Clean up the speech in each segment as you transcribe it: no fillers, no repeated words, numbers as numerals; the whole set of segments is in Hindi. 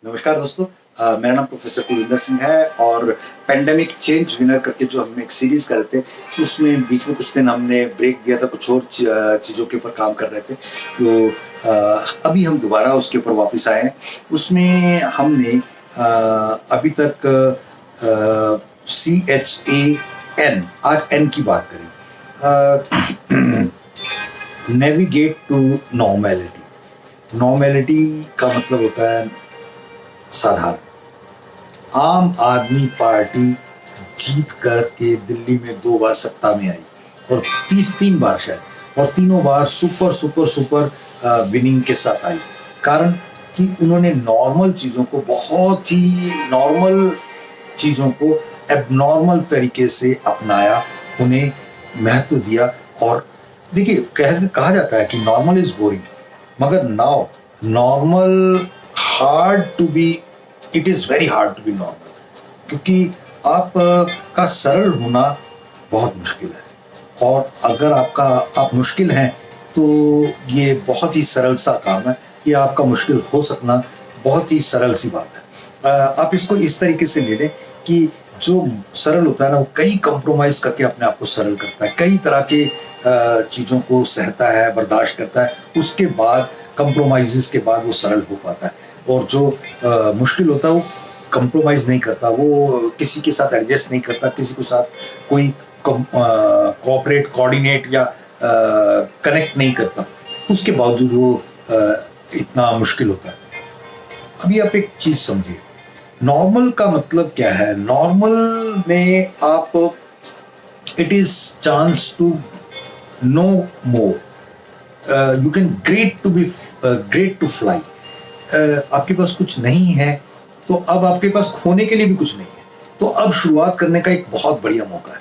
नमस्कार दोस्तों। मेरा नाम प्रोफेसर कुलविंदर सिंह है और पेंडेमिक चेंज विनर करके जो हम एक सीरीज कर रहे थे उसमें बीच में कुछ दिन हमने ब्रेक दिया था, कुछ और चीज़ों के ऊपर काम कर रहे थे। तो अभी हम दोबारा उसके ऊपर वापस आए हैं। उसमें हमने अभी तक CHAN, आज एन की बात करें। Navigate to normality. नॉर्मेलिटी का मतलब होता है साधारण। आम आदमी पार्टी जीत कर के दिल्ली में 2 बार सत्ता में आई और 3 बार शायद, और तीनों बार सुपर सुपर सुपर विनिंग के साथ आई। कारण कि उन्होंने नॉर्मल चीज़ों को, बहुत ही नॉर्मल चीज़ों को एबनॉर्मल तरीके से अपनाया, उन्हें महत्व दिया। और देखिए, कहा जाता है कि नॉर्मल इज बोरिंग, मगर now normal hard to be, it is very hard to be normal, क्योंकि आप का सरल होना बहुत मुश्किल है। और अगर आप मुश्किल हैं तो ये बहुत ही सरल सा काम है कि आपका मुश्किल हो सकना बहुत ही सरल सी बात है। आप इसको इस तरीके से ले लें कि जो सरल होता है ना, वो कई कंप्रोमाइज़ करके अपने आप को सरल करता है, कई तरह के चीज़ों को सहता है, बर्दाश्त करता है, उसके बाद कंप्रोमाइज़ के बाद वो सरल हो पाता है। और जो मुश्किल होता है वो कंप्रोमाइज़ नहीं करता, वो किसी के साथ एडजस्ट नहीं करता, किसी के साथ कोई कोऑपरेट, कोऑर्डिनेट या कनेक्ट नहीं करता, उसके बावजूद वो इतना मुश्किल होता है। अभी आप एक चीज़ समझिए, नॉर्मल का मतलब क्या है? नॉर्मल में आप, it is chance to know more, you can great to fly. आपके पास कुछ नहीं है तो अब आपके पास खोने के लिए भी कुछ नहीं है, तो अब शुरुआत करने का एक बहुत बढ़िया मौका है।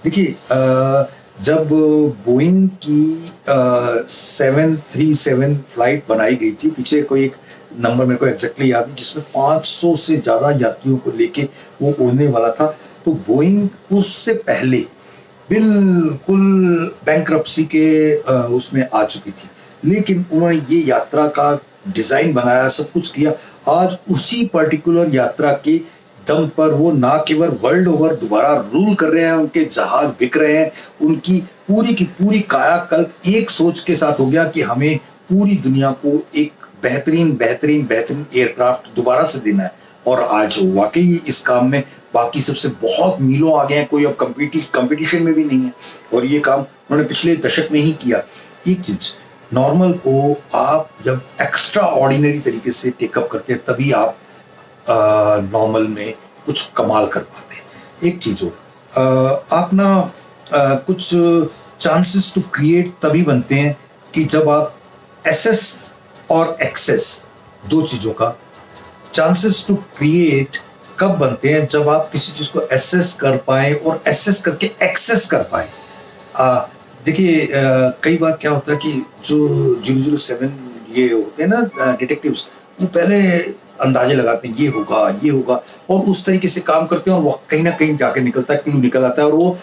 देखिए, जब बोइंग की 737 फ्लाइट बनाई गई थी, पीछे कोई एक नंबर मेरे को एग्जैक्टली याद नहीं, जिसमें 500 से ज़्यादा यात्रियों को लेके वो उड़ने वाला था, तो बोइंग उससे पहले बिल्कुल बैंक्रप्सी के उसमें आ चुकी थी, लेकिन उन्होंने ये यात्रा का डिज़ाइन बनाया, सब कुछ किया। आज उसी पर्टिकुलर यात्रा के दम पर वो ना केवल वर्ल्ड ओवर दोबारा रूल कर रहे हैं, उनके जहाज बिक रहे हैं, उनकी की पूरी कायाकल्प एक सोच के साथ हो गया कि हमें पूरी दुनिया को एक बेहतरीन बेहतरीन बेहतरीन एयरक्राफ्ट दोबारा से देना है। और आज वाकई इस काम में बाकी सबसे बहुत मीलों आगे हैं, कोई अब कंपटीशन में भी नहीं है, और ये काम उन्होंने पिछले दशक में ही किया। एक चीज़, नॉर्मल को आप जब एक्स्ट्रा ऑर्डिनरी तरीके से टेकअप करते हैं, तभी आप नॉर्मल में कुछ कमाल कर पाते हैं। एक चीज़ हो, आप ना कुछ चांसेस टू क्रिएट तभी बनते हैं कि जब आप एसेस और एक्सेस, दो चीज़ों का चांसेस टू क्रिएट कब बनते हैं? जब आप किसी चीज़ को एसेस कर पाए और एसेस करके एक्सेस कर पाए। देखिए, कई बार क्या होता है कि जो 007 ये होते हैं ना डिटेक्टिव्स, वो पहले अंदाजे लगाते हैं ये होगा, और उस तरीके से काम करते हैं, और वो कहीं ना कहीं जाके निकलता है, क्लू निकल आता है, और वो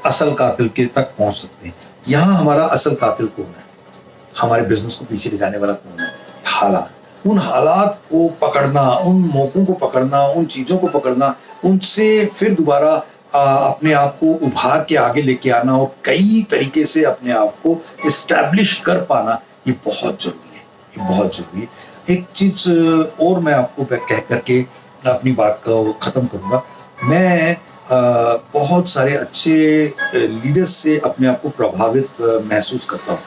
असल कातिल के तक पहुंच सकते हैं। यहाँ हमारा असल कातिल कौन है? हमारे बिजनेस को पीछे ले जाने वाला कौन है? हालात। उन हालात को पकड़ना, उन मौकों को पकड़ना, उन चीज़ों को पकड़ना, उनसे फिर दोबारा अपने आप को उभार के आगे लेके आना, और कई तरीके से अपने आप को इस्टेब्लिश कर पाना, ये बहुत ज़रूरी है, ये बहुत ज़रूरी है। एक चीज़ और मैं आपको कह करके अपनी बात को ख़त्म करूँगा। मैं बहुत सारे अच्छे लीडर्स से अपने आप को प्रभावित महसूस करता हूँ।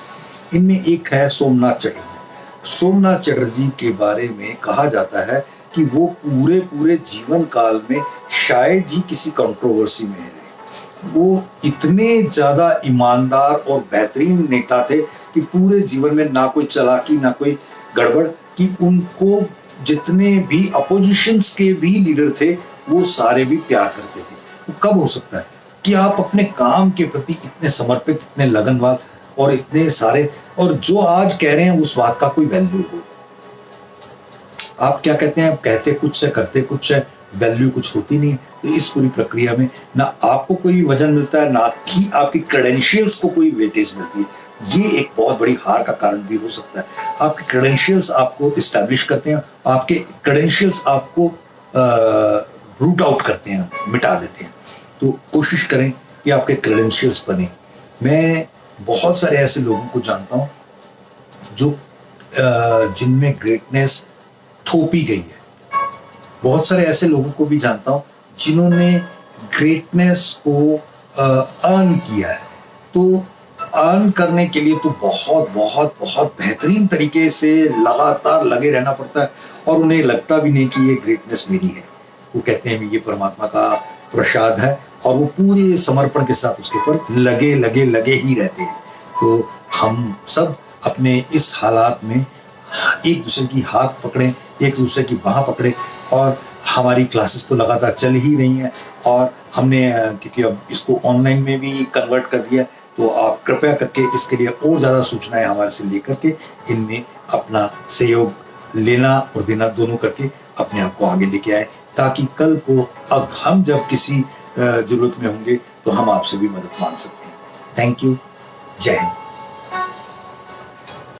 इनमें एक है सोमनाथ चटर्जी। सोमनाथ चटर्जी के बारे में कहा जाता है कि वो पूरे जीवन काल में शायद ही किसी कंट्रोवर्सी में रहे। वो इतने ज़्यादा ईमानदार और बेहतरीन नेता थे कि पूरे जीवन में ना कोई चालाकी, ना कोई गड़बड़, कि उनको जितने भी अपोजिशंस के भी लीडर थे वो सारे भी प्यार करते थे। वो कब हो सकता है कि आप अपने काम के प्रति इतने समर्पित, इतने लगनवार और इतने सारे, और जो आज कह रहे हैं उस बात का कोई वैल्यू हो? आप क्या कहते हैं? कहते कुछ है, करते कुछ है, वैल्यू कुछ होती नहीं है। तो इस पूरी प्रक्रिया में ना आपको कोई वजन मिलता है, ना कि आपकी क्रेडेंशियल्स को कोई वेटेज मिलती है। ये एक बहुत बड़ी हार का कारण भी हो सकता है। आपके क्रेडेंशियल्स आपको इस्टेब्लिश करते हैं, आपके क्रेडेंशियल्स आपको रूट आउट करते हैं, मिटा देते हैं। तो कोशिश करें कि आपके क्रेडेंशियल्स बने। मैं बहुत सारे ऐसे लोगों को जानता हूँ जो जिनमें ग्रेटनेस थोपी गई है। बहुत सारे ऐसे लोगों को भी जानता हूँ जिन्होंने ग्रेटनेस को अर्न किया है। तो अर्न करने के लिए तो बहुत बहुत बहुत बेहतरीन तरीके से लगातार लगे रहना पड़ता है, और उन्हें लगता भी नहीं कि ये ग्रेटनेस मेरी है। वो कहते हैं ये परमात्मा का प्रसाद है, और वो पूरे समर्पण के साथ उसके ऊपर लगे लगे लगे ही रहते हैं। तो हम सब अपने इस हालात में एक दूसरे की हाथ पकड़ें, एक दूसरे की बाह पकड़े, और हमारी क्लासेस तो लगातार चल ही रही हैं, और हमने क्योंकि अब इसको ऑनलाइन में भी कन्वर्ट कर दिया, तो आप कृपया करके इसके लिए और ज़्यादा सूचनाएं हमारे से लेकर के इनमें अपना सहयोग लेना और देना दोनों करके अपने आप को आगे लेके आए, ताकि कल को अब हम जब किसी जरूरत में होंगे तो हम आपसे भी मदद मांग सकते हैं। Thank you. जय हिंद।